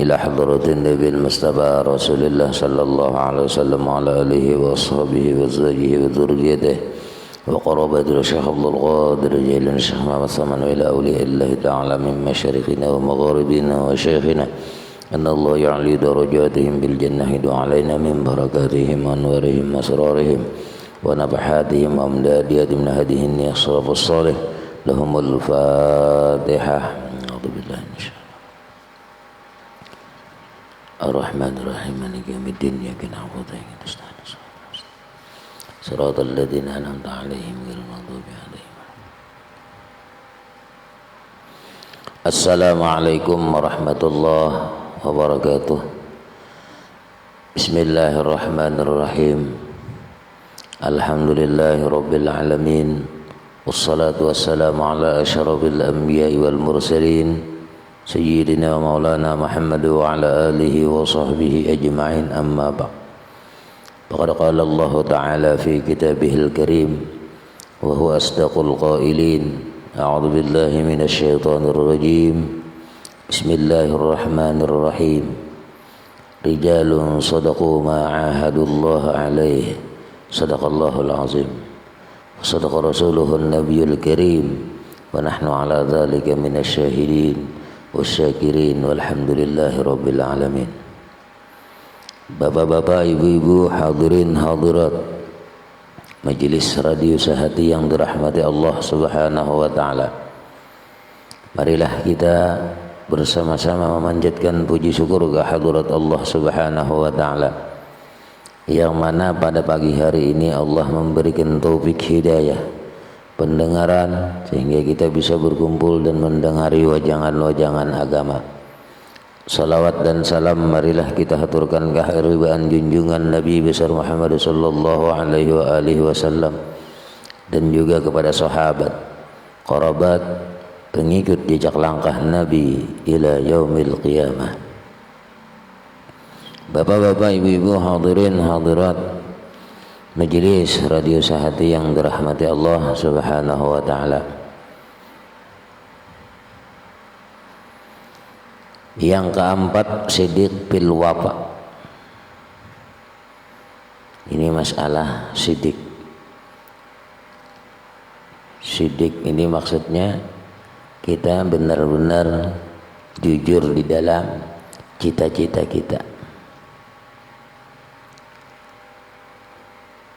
إلى حضرة النبي المصطفى رسول الله صلى الله عليه وسلم وعلى آله وأصحابه وأزواجه وذريته وقرابة الشيخ عبد القادر جيلاني الشيخ محمد ثمن وإلى أولياء الله تعالى من مشارقنا ومغاربنا وشيخنا أن الله يعلي درجاتهم بالجنة علينا من بركاتهم وأنوارهم وأسرارهم ونبحاتهم وأمدادهم من هديهم الصراط الصالح لهم الفاتحة. أعوذ بالله من الشيطان الرحمن الرحيم مالك يوم الدين إياك نعبد وإياك نستعين صراط الذين أنعمت عليهم غير المغضوب عليهم. السلام عليكم ورحمة الله وبركاته. بسم الله الرحمن الرحيم. الحمد لله رب العالمين والصلاة والسلام على أشرف الأنبياء والمرسلين سيدنا ومولانا محمد وعلى آله وصحبه أجمعين. أما بعد فقد قال الله تعالى في كتابه الكريم وهو أصدق القائلين أعوذ بالله من الشيطان الرجيم بسم الله الرحمن الرحيم رجال صدقوا ما عاهدوا الله عليه صدق الله العظيم وصدق رسوله النبي الكريم ونحن على ذلك من الشاهدين والساكرين والحمد لله رب العالمين. Bapak-bapak, ibu-ibu, hadirin hadirat Majelis Radio Sehati yang dirahmati Allah Subhanahu wa taala. Marilah kita bersama-sama memanjatkan puji syukur kehadirat Allah Subhanahu wa taala, yang mana pada pagi hari ini Allah memberikan taufik hidayah pendengaran sehingga kita bisa berkumpul dan mendengari wajangan-wajangan agama. Salawat dan salam marilah kita haturkan kehadiran junjungan Nabi besar Muhammad sallallahu alaihi wasallam dan juga kepada sahabat, kerabat, pengikut jejak langkah Nabi ila yaumil qiyamah. Bapak-bapak, ibu-ibu, hadirin hadirat Majelis Radio Sehati yang dirahmati Allah Subhanahu wa taala. Yang keempat, sidik bil wafa. Ini masalah sidik. Sidik ini maksudnya kita benar-benar jujur di dalam cita-cita kita.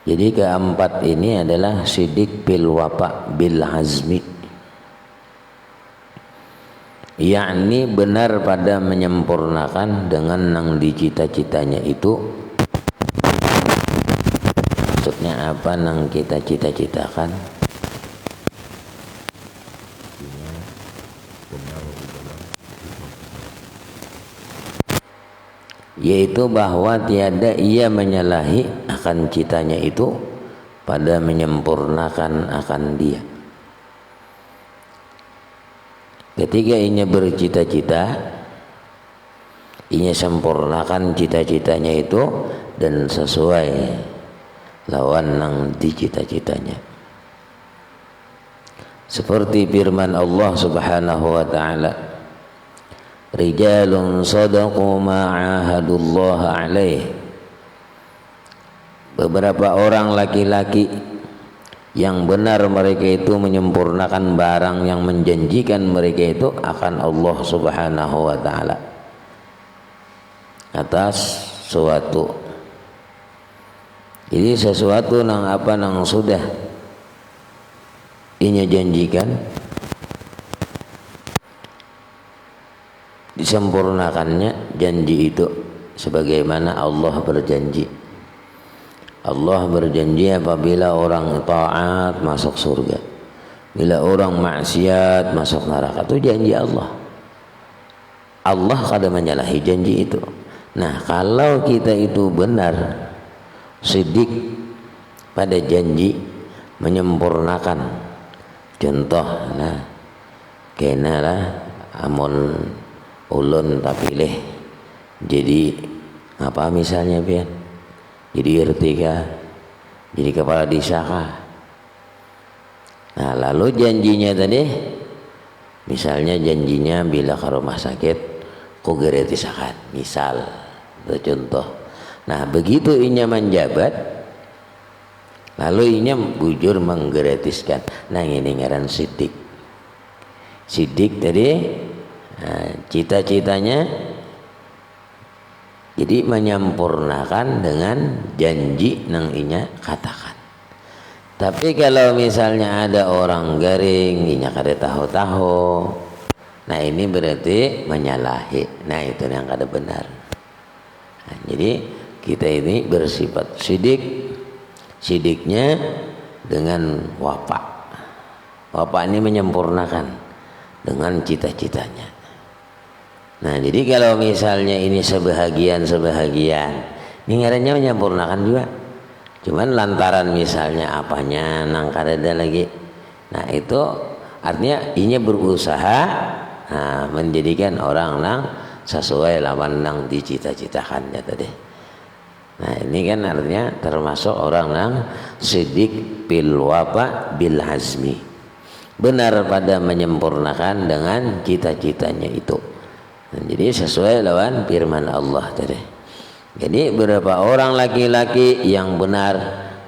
Jadi keempat ini adalah sidik bil wafa bil azmi, yakni benar pada menyempurnakan dengan nang dicita-citanya itu. Maksudnya apa nang kita cita-citakan? Yaitu bahwa tiada ia menyalahi akan citanya itu pada menyempurnakan akan dia. Ketika inya bercita-cita, inya sempurnakan cita-citanya itu dan sesuai lawan nang dicita-citanya. Seperti firman Allah Subhanahu wa taala, rijalun sadaqu ma ahadullah alaih. Beberapa orang laki-laki yang benar mereka itu menyempurnakan barang yang menjanjikan mereka itu akan Allah Subhanahu wa taala atas suatu. Jadi sesuatu nang apa nang sudah inya janjikan disempurnakannya janji itu sebagaimana Allah berjanji. Allah berjanji apabila orang taat masuk surga, bila orang maksiat masuk neraka. Itu janji Allah. Allah kada menyalahi janji itu. Nah, kalau kita itu benar sidik pada janji, menyempurnakan, contoh nah kena lah amun ulun tak pilih jadi apa misalnya pian, jadi RT kah, jadi kepala desa kah. Nah, lalu janjinya tadi, misalnya janjinya bila ke rumah sakit kugeretisakan misal itu contoh. Nah begitu inya menjabat lalu inya bujur menggeretiskan, nah ini ngaran sidik. Sidik tadi cita-citanya jadi menyempurnakan dengan janji nang inya katakan. Tapi kalau misalnya ada orang garing inya kada tahu-tahu, nah ini berarti menyalahi. Nah itu yang kada benar. Nah, jadi kita ini bersifat sidik, sidiknya dengan wafa. Wafa ini menyempurnakan dengan cita-citanya. Nah jadi kalau misalnya ini sebahagian ini ngarannya menyempurnakan juga. Cuman lantaran misalnya apanya nang kada ada lagi. Nah itu artinya ini berusaha menjadikan orang nang sesuai lawan nang dicita-citakannya tadi. Nah ini kan artinya termasuk orang nang sidik bil wafa bil hazmi, benar pada menyempurnakan dengan cita-citanya itu. Nah, jadi sesuai lawan firman Allah tadi. Jadi beberapa orang laki-laki yang benar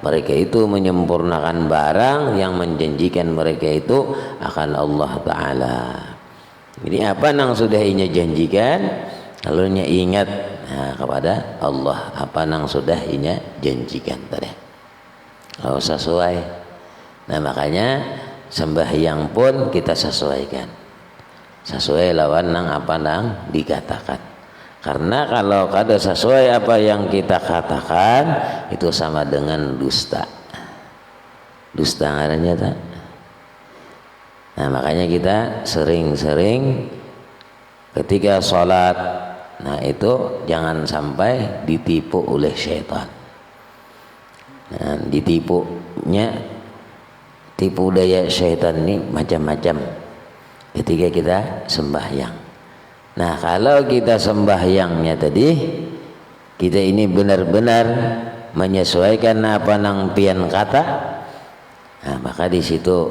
mereka itu menyempurnakan barang yang menjanjikan mereka itu akan Allah Ta'ala. Jadi apa yang sudah inya janjikan lalu inya ingat kepada Allah apa yang sudah inya janjikan tadi. Kalau sesuai. Nah makanya sembahyang pun kita sesuaikan. Sesuai lawan nang apa nang dikatakan. Karena kalau kada sesuai apa yang kita katakan itu sama dengan dusta. Dusta ngarannya tak. Nah makanya kita sering-sering ketika sholat, nah itu jangan sampai ditipu oleh syaitan. Nah, tipu daya syaitan ini macam-macam. Ketika kita sembahyang. Nah kalau kita sembahyangnya tadi kita ini benar-benar menyesuaikan apa nang pian kata, nah maka di situ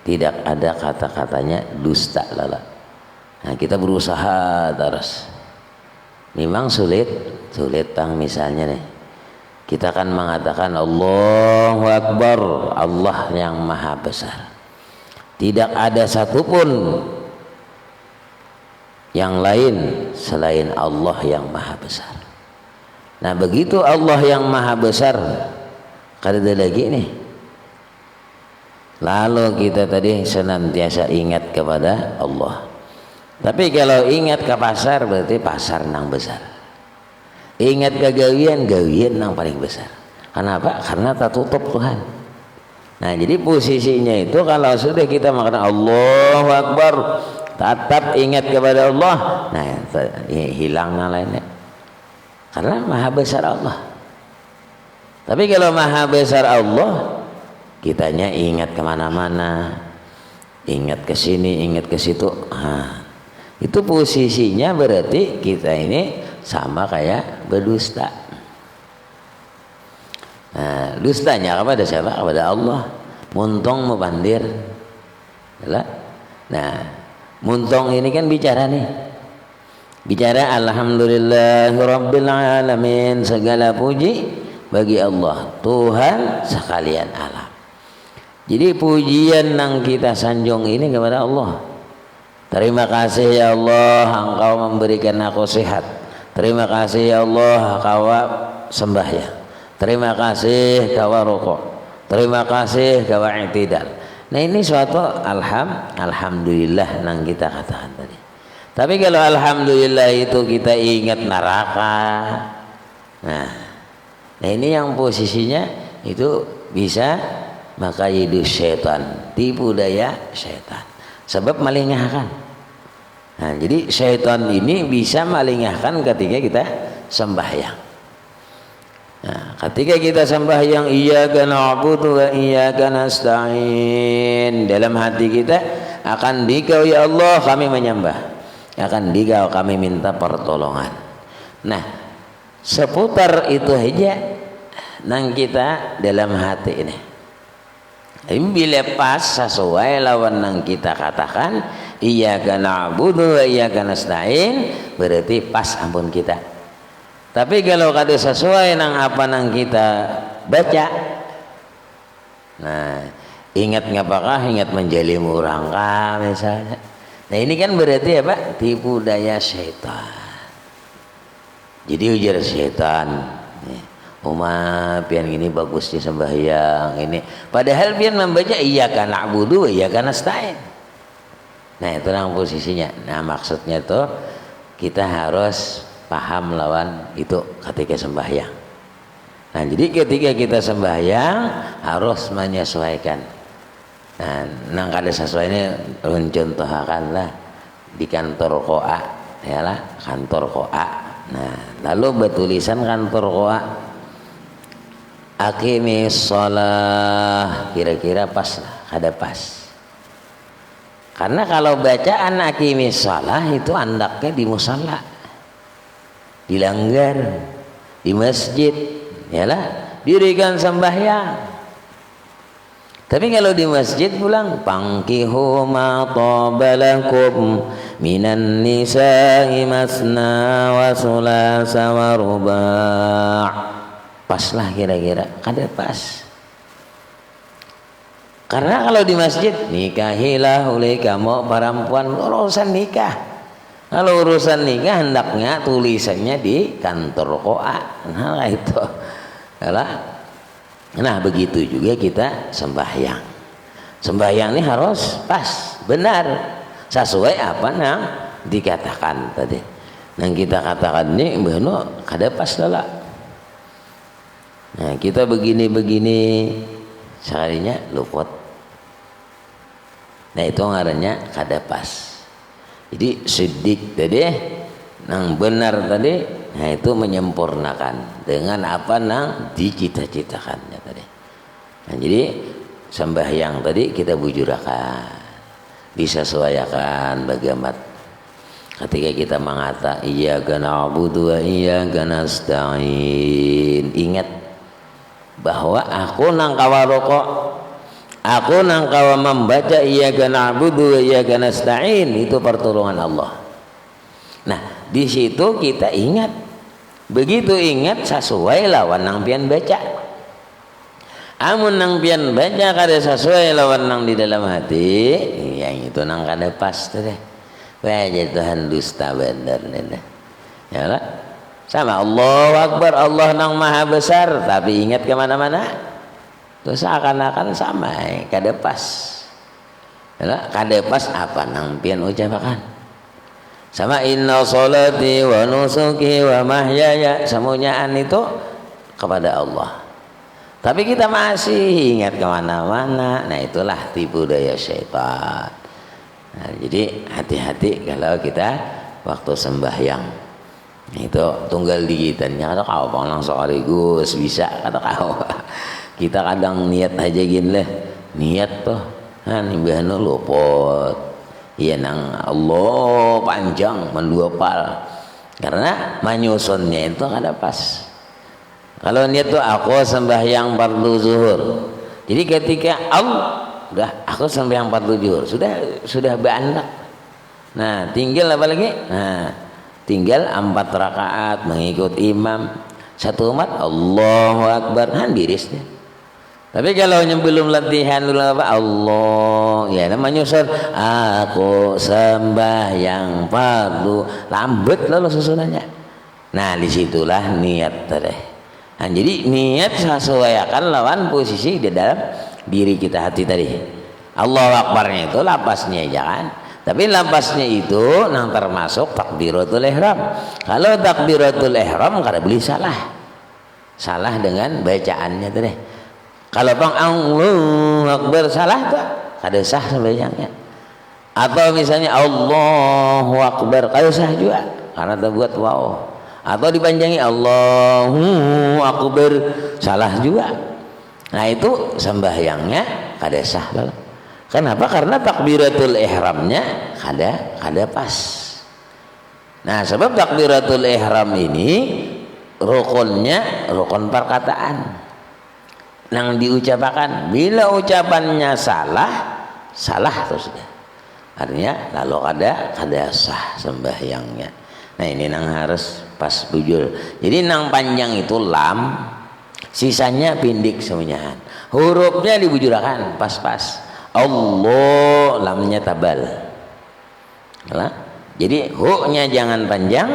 tidak ada kata-katanya dusta lala. Nah kita berusaha terus. Memang sulit tang misalnya nih. Kita akan mengatakan Allahu Akbar, Allah yang maha besar. Tidak ada satupun yang lain selain Allah yang maha besar. Nah begitu Allah yang maha besar kada ada lagi nih. Lalu kita tadi senantiasa ingat kepada Allah. Tapi kalau ingat ke pasar berarti pasar nang besar. Ingat ke gawian nang paling besar. Kenapa? Karena tertutup Tuhan. Nah jadi posisinya itu kalau sudah kita mengatakan Allahu Akbar tetap ingat kepada Allah, nah hilang yang lainnya karena maha besar Allah. Tapi kalau maha besar Allah kitanya ingat kemana-mana, ingat ke sini, ingat ke situ, itu posisinya berarti kita ini sama kayak berdusta. Nah, dustanya kepada siapa? Kepada Allah. Muntong membandir. Nah, muntong ini kan bicara nih. Bicara alhamdulillahirabbil alamin, segala puji bagi Allah, Tuhan sekalian alam. Jadi pujian yang kita sanjung ini kepada Allah. Terima kasih ya Allah Engkau memberikan aku sehat. Terima kasih ya Allah Kau sembahyang. Terima kasih kawa rukuk. Terima kasih kawa i'tidal. Nah ini suatu alhamdulillah nang kita katakan tadi. Tapi kalau alhamdulillah itu kita ingat neraka. Nah ini yang posisinya itu bisa makaidu syaitan, tipu daya syaitan. Sebab malingahkan. Nah jadi syaitan ini bisa malingahkan ketika kita sembahyang. Nah, ketika kita sembahyang iyyaka na'budu wa iyyaka nasta'in, dalam hati kita akan Dikau ya Allah kami menyembah, akan Dikau kami minta pertolongan. Nah seputar itu aja nang kita dalam hati ini. Bila pas sesuai lawan nang kita katakan iyyaka na'budu wa iyyaka nasta'in berarti pas ampun kita. Tapi kalau kada sesuai nang apa nang kita baca, nah ingat ngapakah ingat menjalim orang kah misalnya. Nah ini kan berarti apa? Tipu daya syaitan. Jadi ujar syaitan, pian gini bagusnya sembahyang ini. Padahal pian membaca iyyaka na'budu wa iyyaka nasta'in. Nah itu yang posisinya. Nah maksudnya tuh kita harus paham lawan itu ketika sembahyang. Nah jadi ketika kita sembahyang harus menyesuaikan. Nah nang kada sesuai ini contohkanlah di kantor koa, ya lah kantor koa. Nah lalu bertulisan kantor koa aqimis shalah, kira-kira pas lah, kada pas. Karena kalau bacaan aqimis shalah itu andaknya di musalla, dilanggar di masjid, yalah dirikan sembahyang. Tapi kalau di masjid pulang pangkihu ma tabalakum minan nisa'i masna wa sulasa wa ruba'. Pas lah kira-kira, kada pas. Karena kalau di masjid nikahilah oleh kamu perempuan urusan nikah. Kalau urusan nikah hendaknya tulisannya di kantor koa. Nah itu, yalah. Nah begitu juga kita sembahyang. Sembahyang ini harus pas, benar, sesuai apa yang dikatakan tadi. Yang kita katakan ini benar kada pas lah. Nah kita begini-begini sekalinya luput. Nah itu ngarannya kada pas. Jadi siddiq tadi yang benar tadi. Nah itu menyempurnakan dengan apa yang dicita-citakannya tadi. Nah jadi sembahyang tadi kita bujurakan, disesuaikan bagaimana ketika kita mengata iyyaka na'budu wa iyyaka nasta'in. Ingat bahwa aku nang kawa rokok, aku nang kawa membaca iyyaka na'budu wa iyyaka nasta'in, itu pertolongan Allah. Nah di situ kita ingat, begitu ingat sesuai lawan nang pian baca. Amun nang pian baca kada sesuai lawan nang di dalam hati, yang itu nang kada pas tuh deh. Wajah Tuhan dusta bener nih. Ya lah. Sama Allahu Akbar, Allah nang maha besar, tapi ingat kemana-mana. Terus seakan-akan sama, kada pas. Ya lah, kada pas apa nang pian ucapakan. Sama inna sholati wa nusuki wa mahyaya, semuanyaan itu kepada Allah. Tapi kita masih ingat kemana-mana. Nah itulah tipu daya syaitan. Nah, jadi hati-hati kalau kita waktu sembahyang. Itu tunggal digitannya kata kau bang langsung sekaligus bisa kata kau. Kita kadang niat aja gini lah. Niat tuh, nah nimbahnya luput. Iya nang Allah panjang menduapal karena menyusunnya itu kada pas. Kalau niat tuh aku sembahyang fardu zuhur, jadi ketika udah aku sembahyang fardu zuhur sudah berandak. Nah tinggal apa lagi? Nah tinggal 4 rakaat mengikut imam, satu umat Allahu Akbar, diris deh. Tapi kalau yang belum latihan dulu apa Allah, ya namanya nyusun aku sembahyang fardu, lambat lalu susunannya. Nah disitulah niat tadi. Nah, jadi niat sesuaikan lawan posisi di dalam diri kita hati tadi. Allahu Akbarnya itu lapasnya jangan. Tapi lapasnya itu nang termasuk takbiratul ihram. Kalau takbiratul ihram kada boleh salah dengan bacaannya tadi. Kalau bang Allahu Akbar salah tak kada sah sembahyangnya. Atau misalnya Allahu Akbar kada sah juga karena terbuat wow. Atau dipanjangi Allahu Akbar salah juga. Nah itu sembahyangnya kada sah lah. Kenapa? Karena takbiratul ihramnya kada pas. Nah sebab takbiratul ihram ini rukunnya rukun perkataan. Nang diucapkan bila ucapannya salah terus sudah. artinya lalu kada sah sembahyangnya. Nah ini nang harus pas bujur. Jadi nang panjang itu lam, sisanya pindik semuanya. Hurufnya dibujurakan pas-pas. Allah, lamnya tabal. Jadi hu-nya jangan panjang,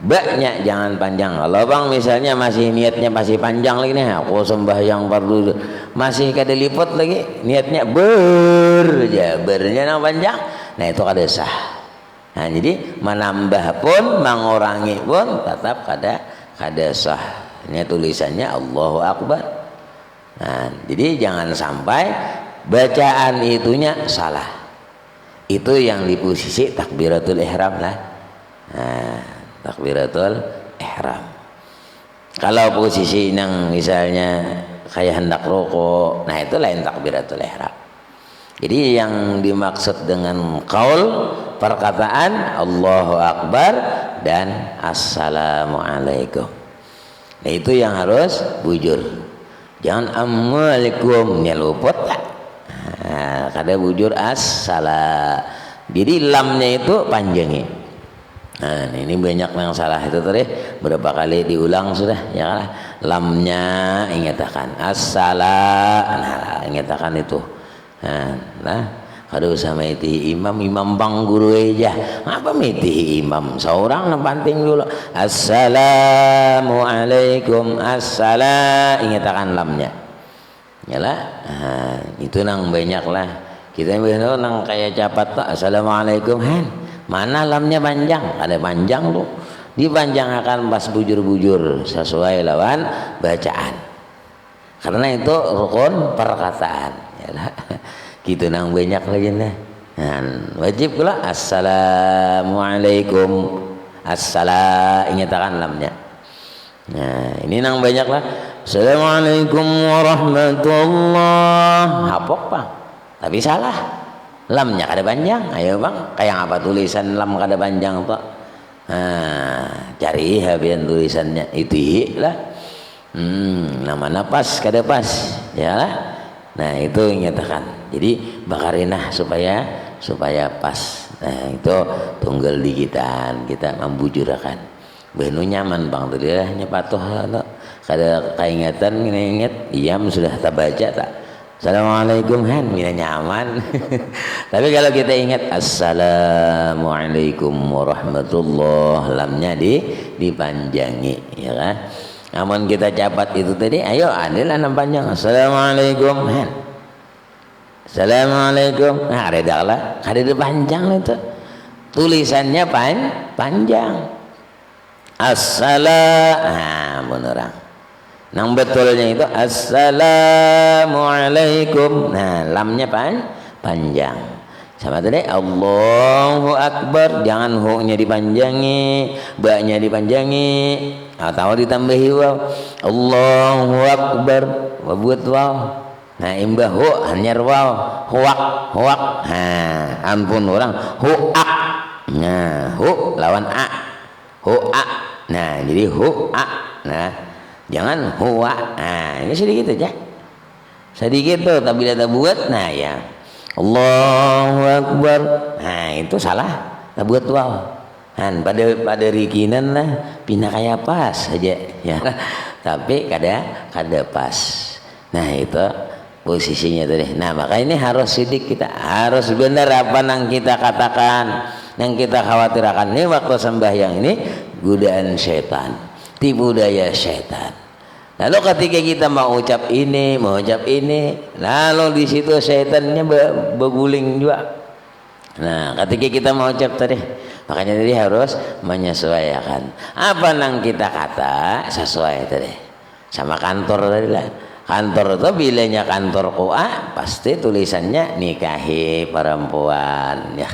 ba-nya jangan panjang. Kalau bang misalnya masih niatnya masih panjang lagi nih, aku sembahyang fardu masih kada liput lagi, niatnya bernya nang panjang. Nah itu kada sah. Nah jadi menambah pun mengurangi pun tetap kada sah. Ini tulisannya Allahu Akbar. Nah jadi jangan sampai bacaan itunya salah. Itu yang di posisi takbiratul ihram lah. Nah, takbiratul ihram. Kalau posisi yang misalnya kayak hendak rukuk, nah itu lain takbiratul ihram. Jadi yang dimaksud dengan qaul perkataan Allahu Akbar dan Assalamualaikum. Nah itu yang harus bujur. Jangan Assalamualaikum nyeluput tak. Nah, kada bujur as-salah. Jadi lamnya itu panjangnya. Nah, ini banyak yang salah itu tadi berapa kali diulang sudah ya kan? Lamnya ingatakan as-salah. Nah, ingatakan itu. Nah, kada usah miti imam bang guru aja. Apa miti imam? Seorang yang penting dulu. Assalamualaikum assalam ingatakan lamnya. Yalah, itu nang banyak lah. Kita biasa nang kayak capat tak Assalamualaikum mana lamnya panjang, ada panjang tuh. Dipanjangkan pas bujur-bujur sesuai lawan bacaan. Karena itu rukun perkataan. Yalah. Gitu nang banyak lagi lah. Wajib pula Assalamualaikum assalam ingatakan lamnya. Nah, ini nang banyak lah. Assalamualaikum warahmatullah. Hapok bang, tapi salah. Lamnya kada panjang. Ayo bang, kayak apa tulisan lam kada panjang pak? Cari habian tulisannya itu lah. Namanya pas kada pas, ya lah. Nah itu nyatakan. Jadi bakarinah supaya pas. Nah itu tunggal di kita membujurakan. Benu nyaman bang tadi lah nyepatuh kada kaingatan ingat iyam sudah tak baca tak Assalamualaikum mina nyaman. Tapi kalau kita ingat Assalamualaikum warahmatullah lamnya dipanjangi ya kan. Namun kita capat itu tadi ayo adalah nam panjang Assalamualaikum Assalamualaikum. Nah ada panjang itu tulisannya panjang. Beneran. Nang betulnya itu Assalamualaikum. Nah, lamnya panjang. Sama tadi Allahu Akbar, jangan hu-nya dipanjangi, ba-nya dipanjangi atau ditambahi waw. Allahu Akbar, buat waw. Nah, imbah hu hanya waw, huak. Nah, ampun orang huak. Nah, hu lawan a. Huak. Nah, jadi hu'a. Nah, jangan huwa. Nah, ini sedikit aja. Sedikit tuh, tapi tidak buat. Nah, ya. Allahu Akbar. Nah, itu salah. Tak buat wow. Nah, pada rikinan lah pindah kayak pas saja ya. Tapi kada pas. Nah, itu posisinya tadi. Nah, maka ini harus sidik kita. Harus benar apa yang kita katakan, yang kita khawatirkan. Ini waktu sembahyang ini godaan setan, tipu daya setan. Lalu ketika kita mau ucap ini, lalu di situ setannya berguling juga. Nah, ketika kita mau ucap tadi, makanya tadi harus menyesuaikan. Apa yang kita kata sesuai tadi. Sama kantor tadi lah. Kantor itu bilanya kantor QA pasti tulisannya nikahi perempuan ya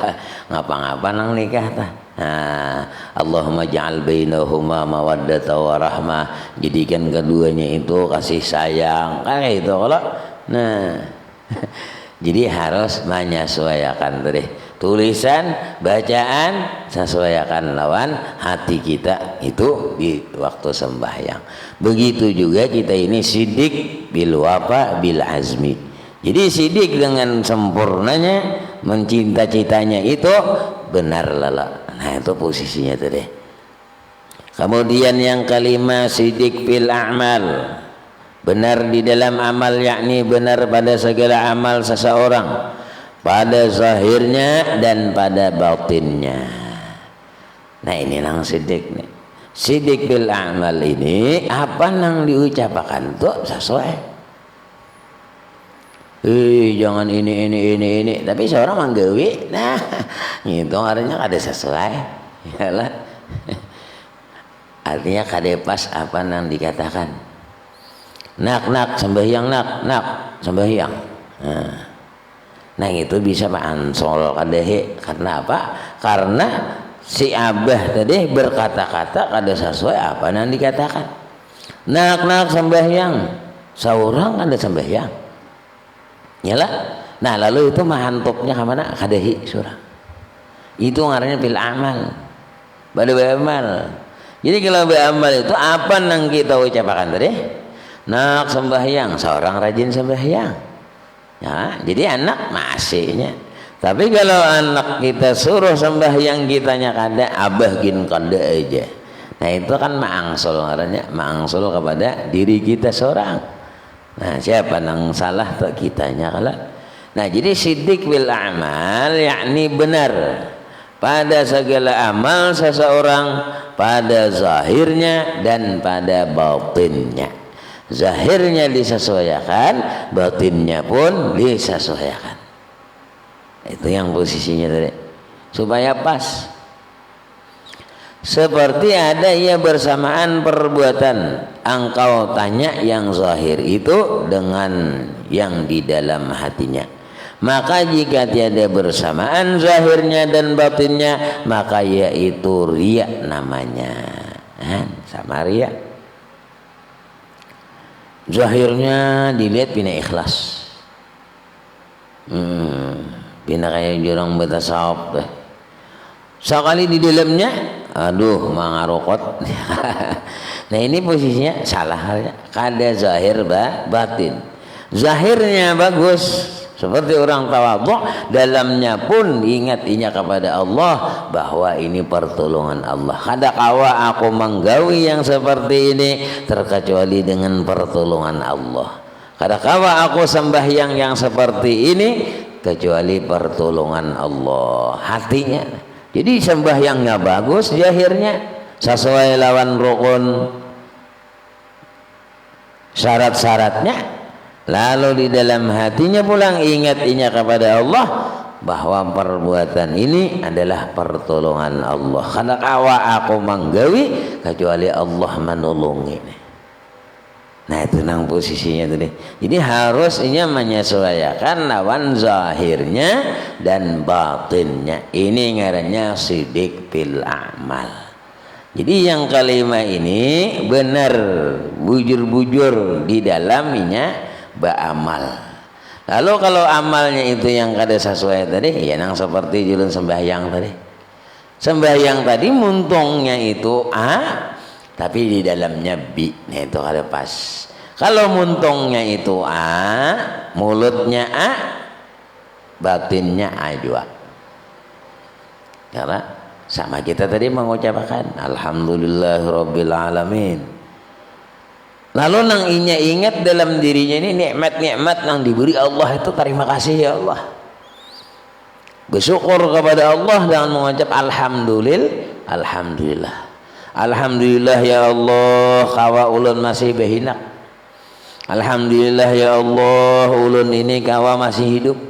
ngapa-ngapa nang nikah tah. Nah, Allahumma ja'al bainahuma mawaddata wa rahmah, jadikan keduanya itu kasih sayang kayak itu kalau. Nah jadi harus menyesuaikan tadi tulisan bacaan sesuaikan lawan hati kita itu di waktu sembahyang. Begitu juga kita ini sidik bil wafa bil azmi. Jadi sidik dengan sempurnanya mencinta-cintanya itu benar lala. Nah itu posisinya tadi. Kemudian yang kelima, sidik fil a'mal, benar di dalam amal, yakni benar pada segala amal seseorang, pada zahirnya dan pada batinnya. Nah ini nang sidik nih. Sidik bil a'mal ini apa nang diucapkan tuh sesuai. Jangan ini, tapi seorang manggawi, nah itu artinya kada sesuai, yalah. Artinya kada pas apa nang dikatakan. Nak sembahyang, nak sembahyang. Nah itu bisa Pak Ansol kadehe. Karena apa? Karena si abah tadi berkata-kata kada sesuai apa nang dikatakan. Nak sembahyang, seorang kada sembahyang. Yalah. Nah lalu itu mahantopnya kemana? Kadehi surah. Itu ngarannya bil amal. Pada beramal. Jadi kalau beramal itu apa nang kita ucapkan tadi? Nak sembahyang, seorang rajin sembahyang. Ya, jadi anak masihnya. Tapi kalau anak kita suruh sembahyang kitanya kada, abah gin kada aja. Nah itu kan ma'angsul ngarannya, ma'angsul kepada diri kita seorang. Nah siapa nang salah tuh kitanya kalau. Nah jadi sidik bil a'mal, yakni benar pada segala amal seseorang, pada zahirnya dan pada batinnya. Zahirnya disesuaikan, batinnya pun disesuaikan. Itu yang posisinya tadi, supaya pas. Seperti ada ia bersamaan perbuatan, engkau tanya yang zahir itu dengan yang di dalam hatinya. Maka jika tiada bersamaan zahirnya dan batinnya, maka yaitu riya namanya. Sama riya. Zahirnya dilihat bina ikhlas. Bina kayak jurang betasawab deh. Sekali di dalamnya, aduh mangarokot. Nah ini posisinya salah halnya. Kada zahir batin. Zahirnya bagus, seperti orang tawadhu, dalamnya pun ingat-ingat kepada Allah bahwa ini pertolongan Allah. Kada kawa aku menggawi yang seperti ini terkecuali dengan pertolongan Allah. Kada kawa aku sembahyang yang seperti ini kecuali pertolongan Allah. Hatinya. Jadi sembahyangnya bagus, zahirnya sesuai lawan rukun syarat-syaratnya. Lalu di dalam hatinya pulang ingat-ingat kepada Allah bahwa perbuatan ini adalah pertolongan Allah. Karena kawa aku menggawi kecuali Allah menolongi. Nah itu nang posisinya tadi. Jadi harusnya menyesuaikan lawan zahirnya dan batinnya. Ini ngarannya sidik bil amal. Jadi yang kelima ini benar bujur-bujur di dalamnya beramal. Lalu kalau amalnya itu yang kada sesuai tadi, ya nang seperti julun sembahyang tadi. Sembahyang tadi muntungnya itu tapi di dalamnya bi. Nah itu kada pas. Kalau muntungnya itu mulutnya batinnya juga. Karena sama kita tadi mengucapkan alhamdulillahirabbil alamin. Lalu nang ingat dalam dirinya ini nikmat-nikmat nang diberi Allah itu terima kasih ya Allah. Bersyukur kepada Allah dengan mengucap alhamdulillah. Alhamdulillah ya Allah kawa ulun masih behinak. Alhamdulillah ya Allah ulun ini kawa masih hidup.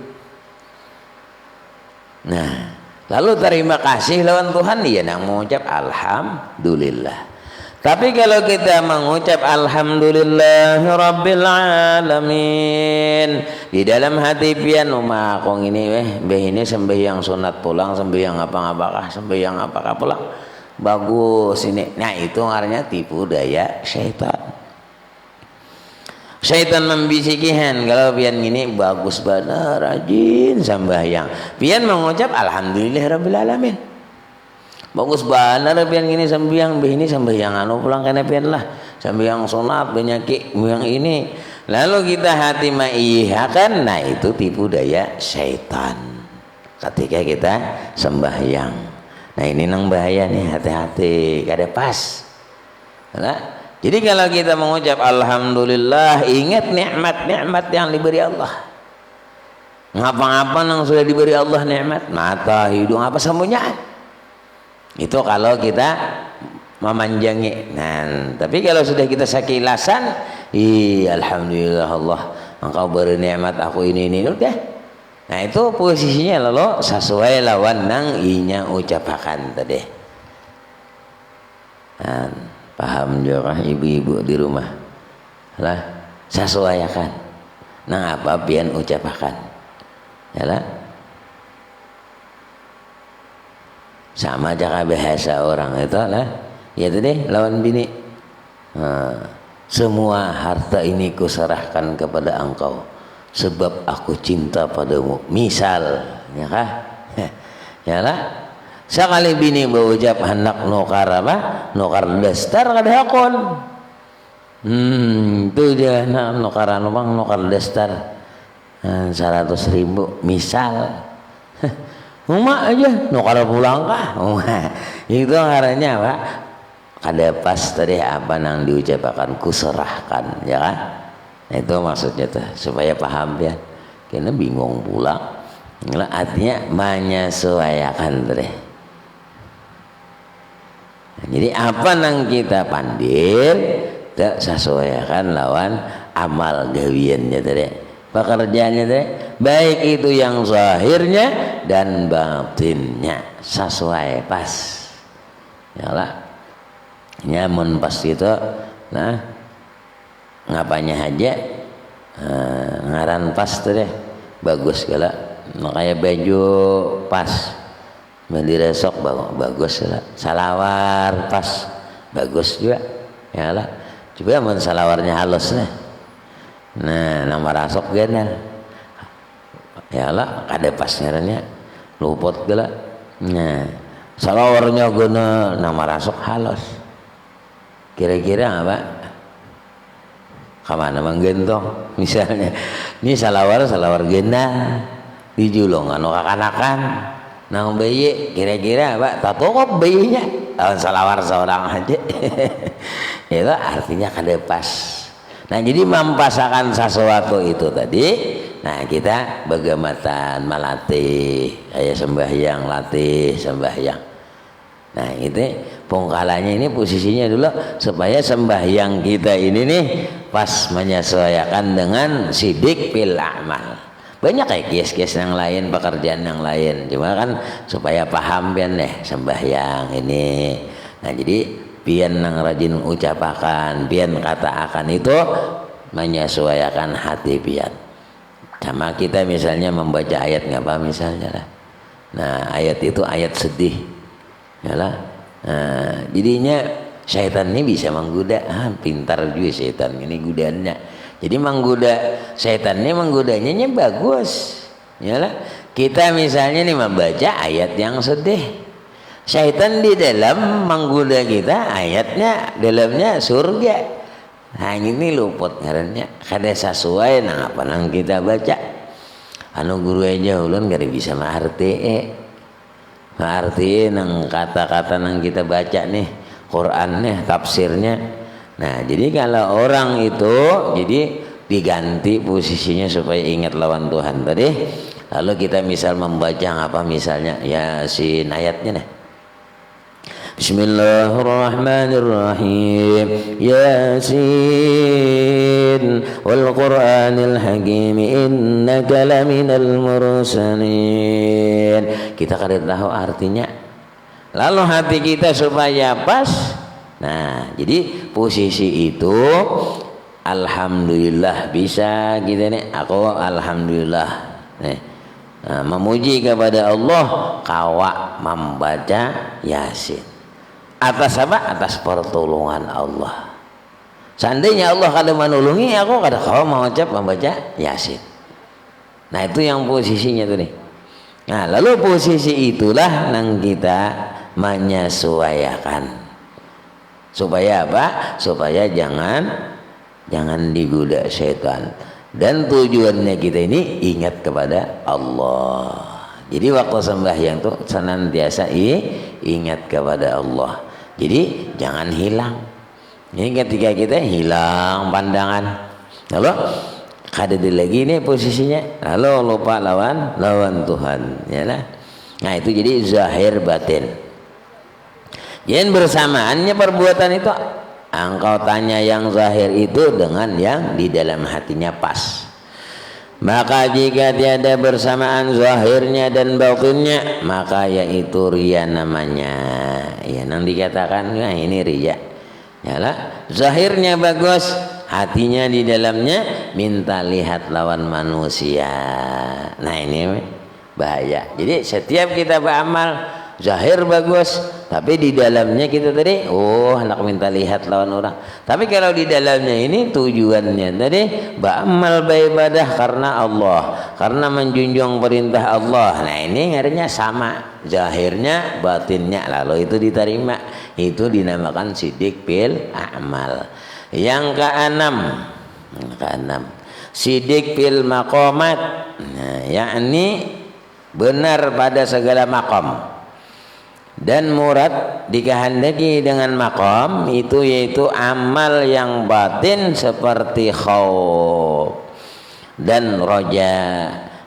Nah, lalu terima kasih lawan Tuhan dia nang mengucap alhamdulillah. Tapi kalau kita mengucap alhamdulillahirabbil alamin di dalam hati pian kong ini ini sembahyang sunat pulang, sembahyang apa-apakah, sembahyang apakah pulang. Bagus ini. Nah itu artinya tipu daya syaitan. Syaitan membisikihan kalau pian gini bagus benar rajin sembahyang. Pian mengucap alhamdulillahirabbil alamin. Bagus benar pian gini sembahyang, ini sembahyang pulang kena pian lah. Sembahyang sunat banyak yang ini. Lalu kita hati maihakan, nah itu tipu daya syaitan. ketika kita sembahyang. Nah ini nang bahaya nih, hati-hati kada pas. Nah, jadi kalau kita mengucap alhamdulillah, ingat nikmat-nikmat yang diberi Allah. Ngapa-ngapa yang sudah diberi Allah nikmat, mata, hidung, apa semuanya. Itu kalau kita memanjangi. Nah, tapi kalau sudah kita sakilasan, alhamdulillah Allah, engkau beri nikmat aku ini udah. Nah itu posisinya lalu sesuai lawan nang inya ucapakan tadi. Nah, paham juga ibu-ibu di rumah lah, sesuaikan nang apa pian ucapakan ya lah, sama aja bahasa orang itu lah ya tadi lawan bini. Semua harta ini kuserahkan kepada engkau sebab aku cinta padamu, misal ya kah ya lah. Sekali bini berucap hendak nukar apa? Nukar dastar kada hakon. Itu dia nak nukar bang, nukar dastar 100.000 misal. Mak aja nukar pulang kah? Itu ngarannya apa? Kada pas tadi apa nang diucapkan kuserahkan ya kan? Nah, itu maksudnya tuh supaya paham ya. Karena bingung pula. Artinya menyesuaikan tadi. Jadi apa nang kita pandir tak sesuaikan lawan amal gawiannya tadi, pekerjaannya tadi, baik itu yang zahirnya dan batinnya sesuai pas ya lah, nyamun pas itu. Nah ngapanya aja ngaran pas tadi bagus gala, makanya baju pas mandi resok bagus lah, salawar pas bagus juga ya lah. Coba mun salawarnya halus nih, nah nama rasok genel ya lah, kada pas ngarannya luput gala. Nah salawarnya guna nama rasok halus, kira-kira apa kemana menggentong misalnya ini salawar genal dijulung anu kakanakan nang bayi, kira-kira apa tatokop bayinya lawan salawar seorang aja. Itu artinya kada pas. Nah jadi mempasakan sesuatu itu tadi. Nah kita begamatan melatih kayak sembahyang, latih sembahyang. Nah itu pungkalanya ini posisinya dulu supaya sembahyang kita ini nih pas menyesuaikan dengan sidik fil amal. Banyak kayak kias-kias yang lain, pekerjaan yang lain, cuma kan supaya paham pian deh sembahyang ini. Nah jadi pian nang rajin ucapakan, pian katakan itu menyesuaikan hati pian. Sama kita misalnya membaca ayat ngapa misalnya lah. Nah ayat itu ayat sedih yalah. Nah, jadinya syaitan ini bisa menggoda. Pintar juga syaitan ini godaannya. Jadi menggoda setan ini menggodanya bagus. Yalah. Kita misalnya nih membaca ayat yang sedih. Syaitan di dalam menggoda kita ayatnya dalamnya surga. Nah ini luput ngarannya kada sesuai nang apa nang kita baca. Anu guru aja ulun kada bisa mengerti nang kata-kata nang kita baca nih Quran nih tafsirnya. Nah jadi kalau orang itu jadi diganti posisinya supaya ingat lawan Tuhan tadi. Lalu kita misal membaca apa misalnya Yasin ayatnya nih. Bismillahirrahmanirrahim. Yasin wal Qur'anil hakim innaka laminal mursalin. Kita kada tahu artinya. Lalu hati kita supaya pas. Nah, jadi posisi itu alhamdulillah bisa kita nih. Aku alhamdulillah nih. Nah, memuji kepada Allah kawa membaca Yasin. Atas apa? Atas pertolongan Allah. Seandainya Allah kada menolongi aku kada kawa mengucap membaca Yasin. Nah, itu yang posisinya tuh nih. Nah, lalu posisi itulah yang kita menyesuaikan. Supaya apa? Supaya jangan digoda setan. Dan tujuannya kita ini ingat kepada Allah. Jadi waktu sembahyang tuh senantiasa ingat kepada Allah. Jadi jangan hilang. Ini ketika kita hilang pandangan, lalu kada lagi nih posisinya, lalu lupa lawan Tuhan, ya lah. Nah itu jadi zahir batin. Jadi bersamaannya perbuatan itu, engkau tanya yang zahir itu dengan yang di dalam hatinya pas. Maka jika tiada bersamaan zahirnya dan batinnya, maka yaitu riya namanya. Ya, yang dikatakan nah ini riya. Yalah, zahirnya bagus, hatinya di dalamnya minta lihat lawan manusia. Nah ini bahaya. Jadi setiap kita beramal zahir bagus, tapi di dalamnya kita tadi hendak minta lihat lawan orang. Tapi kalau di dalamnya ini tujuannya tadi beramal beribadah karena Allah, karena menjunjung perintah Allah. Nah ini ngarinya sama, zahirnya batinnya, lalu itu diterima. Itu dinamakan sidik fil amal. Yang keenam sidik fil maqamat. Nah, yakni benar pada segala maqam. Dan murad dikehendaki dengan maqam itu yaitu amal yang batin seperti khauf dan roja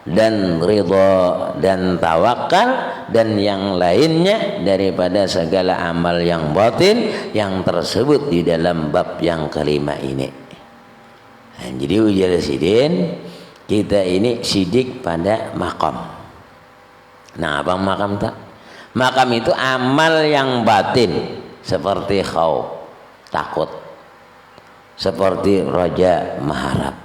dan ridha dan tawakal dan yang lainnya daripada segala amal yang batin yang tersebut di dalam bab yang kelima ini. Nah, jadi ujar sidin kita ini sidik pada maqam. Nah apa maqam tak? Makam itu amal yang batin seperti khauf, takut, seperti raja, mengharap.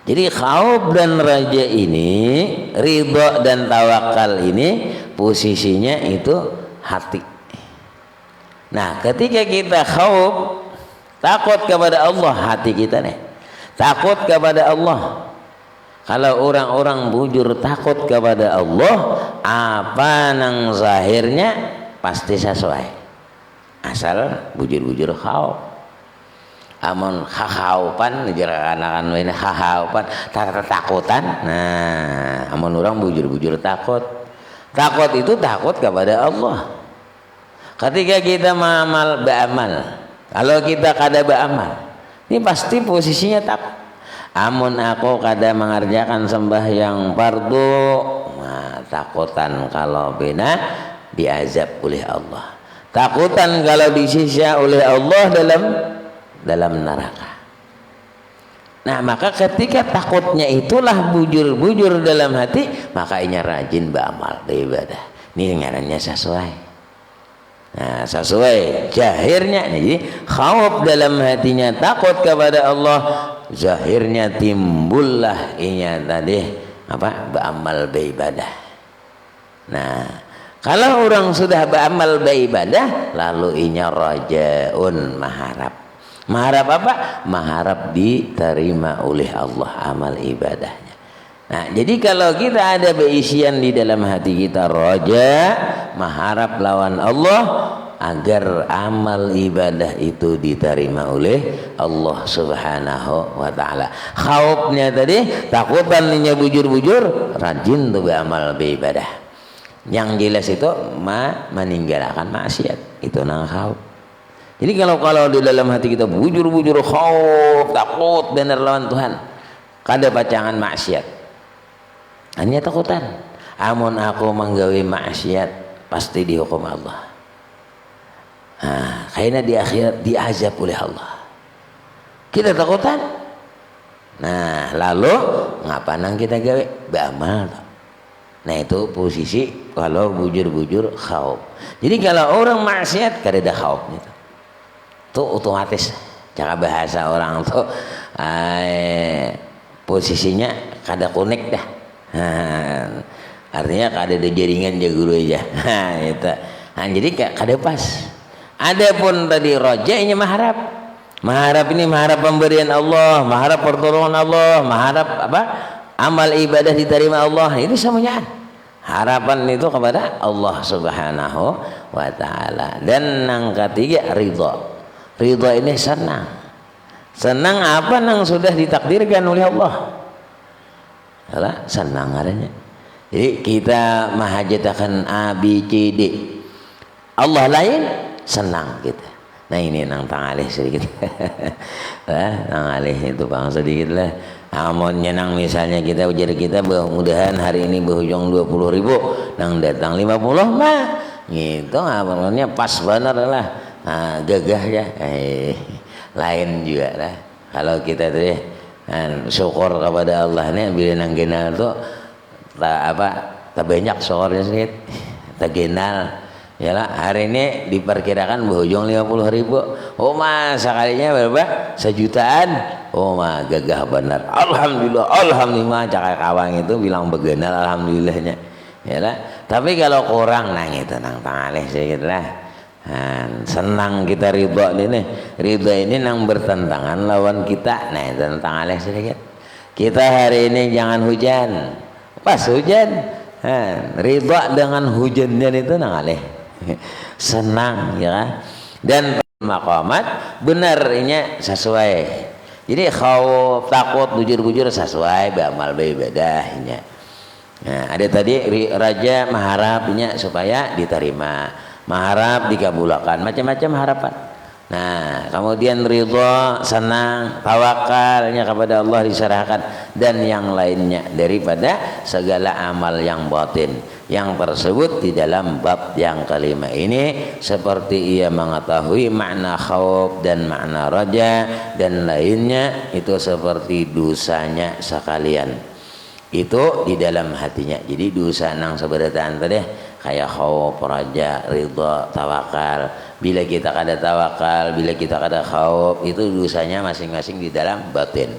Jadi khauf dan raja ini, ridha dan tawakal ini posisinya itu hati. Nah, ketika kita khauf, takut kepada Allah, hati kita nih takut kepada Allah. Kalau orang-orang bujur takut kepada Allah, apa nang zahirnya pasti sesuai. Asal bujur-bujur khauf. Amun khaupan jera anak-anak ini khaupan takutan. Nah, amun orang bujur-bujur takut. Takut itu takut kepada Allah. Ketika kita beramal, kalau kita kada beramal, ini pasti posisinya takut. Amun aku kada mengerjakan sembahyang fardu, nah, takutan kalau bina diazab oleh Allah. Takutan kalau disiksa oleh Allah dalam neraka. Nah, maka ketika takutnya itulah bujur-bujur dalam hati, maka inya rajin beramal beribadah. Ini ngarannya sesuai. Nah, sesuai zahirnya. Jadi khauf dalam hatinya takut kepada Allah, zahirnya timbullah inya tadi beramal beribadah. Nah, kalau orang sudah beramal beribadah lalu inya rajaun mengharap. Mengharap apa? Mengharap diterima oleh Allah amal ibadahnya. Nah, jadi kalau kita ada beisian di dalam hati kita raja, mengharap lawan Allah agar amal ibadah itu diterima oleh Allah Subhanahu wa taala. Khaufnya tadi takutannya bujur-bujur, rajin tuh beramal beribadah. Yang jelas itu meninggalkan maksiat, itu nang khauf. Jadi kalau di dalam hati kita bujur-bujur khauf, takut benar lawan Tuhan, kada pacangan maksiat. Hanya takutan. Amun aku menggawe maksiat pasti dihukum Allah. Nah, kayaknya di akhirat diazab oleh Allah. Kita takutan. Nah, lalu ngapa nang kita gawe? Beramal. Nah, itu posisi kalau bujur-bujur khauf. Jadi kalau orang maksiat kada ada khaufnya. Tuh otomatis cara bahasa orang tuh posisinya kada connect dah. Artinya kada ada jaringan jago aja. Itu. Nah, jadi kada pas. Adapun tadi rojanya mengharap ini mengharap pemberian Allah, mengharap pertolongan Allah, mengharap amal ibadah diterima Allah. Itu semuanya harapan itu kepada Allah Subhanahu wa taala. Dan yang ketiga ridha. Ridha ini senang apa nang sudah ditakdirkan oleh Allah. Senang adanya. Jadi kita mahajatakan A B C D, Allah lain senang kita. Nah ini nang tangalih sedikit. Tangalih itu bang sedikit lah. Amonnya nang misalnya kita ujar kita mudah-mudahan hari ini berujung 20.000, nang datang 50 mah gitu amalnya pas bener lah. Nah, gagah ya. Lain juga lah. Kalau kita tuh syukur kepada Allah nih bila nang genal tuh tak banyak syukurnya sedikit. Tak genal. Yalah hari ini diperkirakan berujung 50.000. Oh mas sekalinya berapa? 1 jutaan. Oh mah gagah benar. Alhamdulillah cakap kawang itu bilang begenal alhamdulillahnya. Yalah. Tapi kalau kurang nang itu nang tangalih sedikit lah. Senang kita ridha ini. Ridha ini nang bertentangan lawan kita. Nah itu nang tangalih sedikit. Kita hari ini jangan hujan. Pas hujan. Ridha dengan hujannya itu nangalih. Senang ya. Dan maqamat benar ini sesuai. Jadi khauf takut bujur-bujur sesuai beramal ibadahnya. Nah, ada tadi raja mengharapnya supaya diterima, mengharap dikabulkan, macam-macam harapan. Nah, kemudian ridha, senang, tawakalnya kepada Allah diserahkan dan yang lainnya daripada segala amal yang batin. Yang tersebut di dalam bab yang kelima ini seperti ia mengetahui makna khauf dan makna raja dan lainnya itu seperti dosanya sekalian. Itu di dalam hatinya. Jadi dosa nang seberatan tadi kayak khauf, raja, ridha, tawakal. Bila kita kada tawakal, bila kita kada khauf, itu dosanya masing-masing di dalam batin.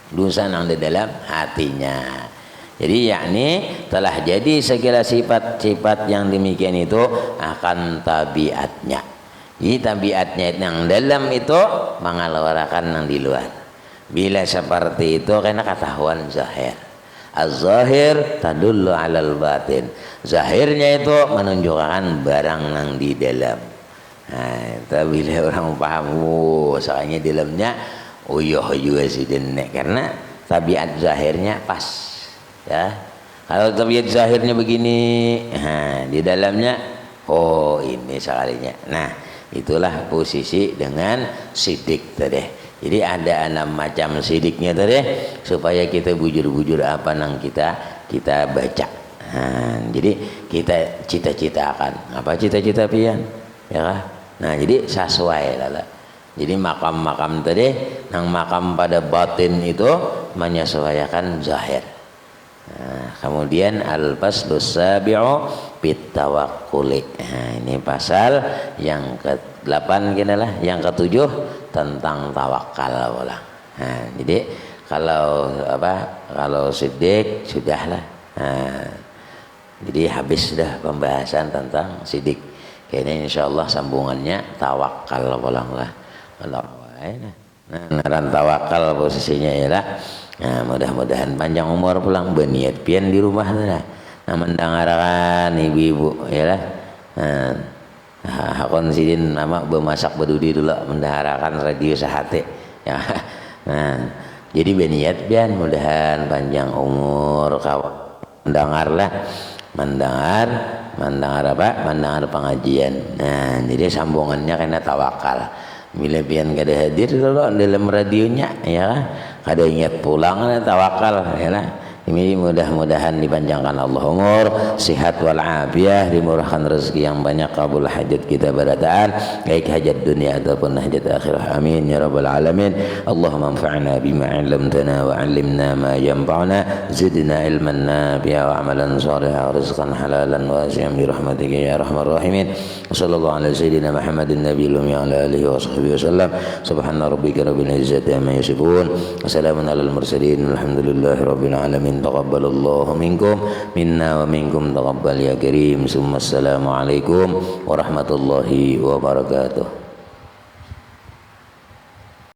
Dosa nang di dalam hatinya. Jadi yakni telah jadi segala sifat-sifat yang demikian itu akan tabiatnya. Jadi tabiatnya yang dalam itu mengeluarkan yang di luar. Bila seperti itu karena ketahuan zahir. Az-zahir tadullu 'alal batin. Zahirnya itu menunjukkan barang yang di dalam. Nah, tapi bila orang paham, soalnya dalamnya uyuh juga sih denek karena tabiat zahirnya pas. Ya, kalau tabiat zahirnya begini, di dalamnya, oh ini sekalinya. Nah, itulah posisi dengan sidik tadi. Jadi ada 6 macam sidiknya tadi supaya kita bujur-bujur apa yang kita baca. Jadi kita cita-citakan apa cita-cita pian, ya kah? Nah, jadi sesuai lah. Jadi makam-makam tadi, nang makam pada batin itu menyesuaikan zahir. Nah, kemudian al-faslus sabi'u fit tawakkuli. Nah, ini pasal yang ke-8 kira lah, yang ke-7 tentang tawakal pula. Nah, jadi kalau sidik sudahlah. Nah, jadi habis sudah pembahasan tentang sidik. Kayaknya insyaallah sambungannya tawakal pula lah. Nah, ngaran tawakal posisinya ialah nah, mudah-mudahan panjang umur pulang berniat pian di rumah lah. Nah, mendengarkan ibu-ibu ya lah. Hakon sidin nama bemasak berdudi dulu mendengarkan radio sehati ya. Nah, jadi berniat pian mudahan panjang umur kawan mendengarlah. Mendengar apa? Mendengar pengajian. Nah, jadi sambungannya kena tawakal. Bila pian kada hadir dulu dalam radionya ya, kada ingat pulang tawakal ya lah. Ini mudah-mudahan dipanjangkan Allah umur, sehat wal afiah, dimurahkan rezeki yang banyak, kabul hajat kita barataan, baik hajat dunia ataupun hajat akhirah. Amin ya rabbal alamin. Allahumma anfa'na bima 'allamtana wa 'allimna ma yanfa'una, zidna ilman nafi'a wa 'amalan shalihan wa rizqan halalan wasi'an bi rahmatika ya arhamar rahimin. Sallallahu ala sayyidina Muhammadin nabiyil ummi wa ala alihi wa sahbihi wasallam. Subhana rabbika rabbil izzati amma yasifun. Wassalamun alal mursalin. Alhamdulillahi rabbil alamin. Taqabbalallahu minkum minna wa minkum taqabbal ya karim. Assalamualaikum warahmatullahi wabarakatuh.